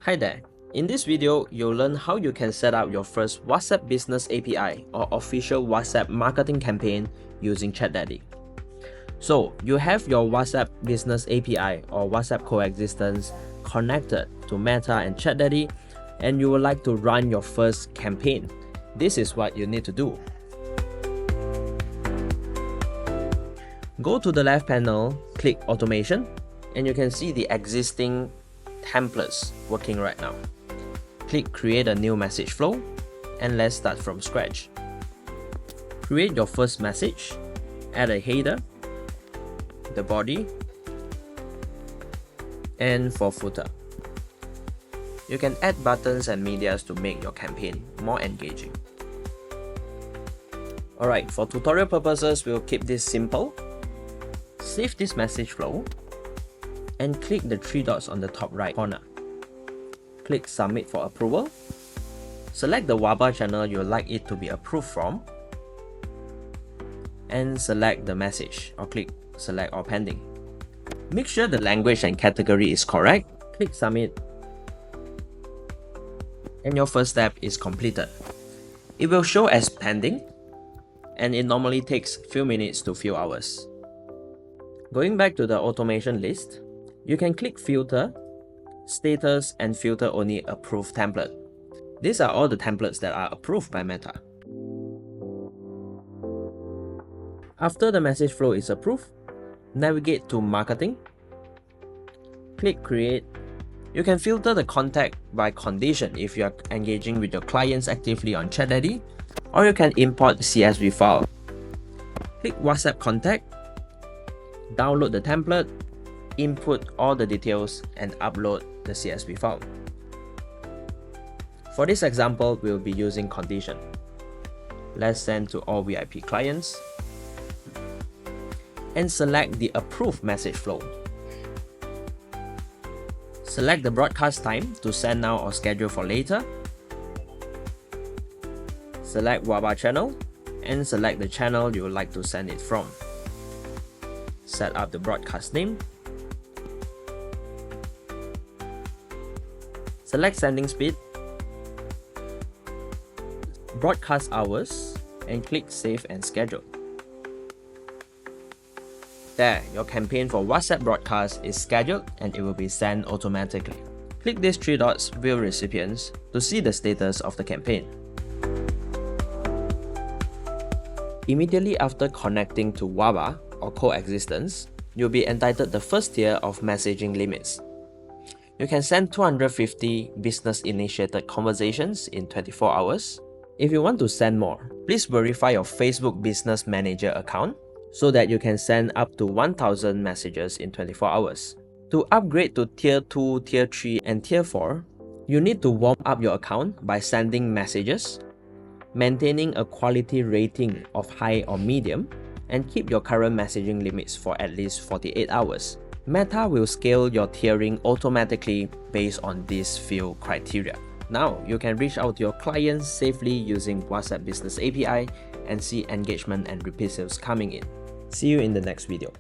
Hi there. In this video, you'll learn how you can set up your first WhatsApp Business API or official WhatsApp marketing campaign using ChatDaddy. So, you have your WhatsApp Business API or WhatsApp coexistence connected to Meta and ChatDaddy, and you would like to run your first campaign. This is what you need to do. Go to the left panel, click Automation, and you can see the existing templates working right now. Click Create a new message flow, and let's start from scratch. Create your first message, add a header, the body, and for footer. You can add buttons and medias to make your campaign more engaging. Alright, for tutorial purposes, we'll keep this simple. Save this message flow and click the three dots on the top right corner. Click Submit for approval. Select the WABA channel you would like it to be approved from, and select the message, or click Select All Pending. Make sure the language and category is correct. Click Submit, and your first step is completed. It will show as pending, and it normally takes few minutes to few hours. Going back to the automation list, you can click Filter, Status, and filter only Approved template. These are all the templates that are approved by Meta. After the message flow is approved, navigate to Marketing, click Create. You can filter the contact by condition if you are engaging with your clients actively on ChatDaddy, or you can import the CSV file. Click WhatsApp Contact, download the template, input all the details, and upload the CSV file. For this example, we'll be using condition. Let's send to all VIP clients, and select the approved message flow. Select the broadcast time to send now or schedule for later. Select WABA channel, and select the channel you would like to send it from. Set up the broadcast name. Select sending speed, broadcast hours, and click Save and Schedule. There, your campaign for WhatsApp broadcast is scheduled and it will be sent automatically. Click these three dots, View Recipients, to see the status of the campaign. Immediately after connecting to WABA or coexistence, you'll be entitled the first tier of messaging limits. You can send 250 business-initiated conversations in 24 hours. If you want to send more, please verify your Facebook Business Manager account so that you can send up to 1,000 messages in 24 hours. To upgrade to Tier 2, Tier 3, and Tier 4, you need to warm up your account by sending messages, maintaining a quality rating of high or medium, and keep your current messaging limits for at least 48 hours. Meta will scale your tiering automatically based on these few criteria. Now, you can reach out to your clients safely using WhatsApp Business API and see engagement and repeat sales coming in. See you in the next video.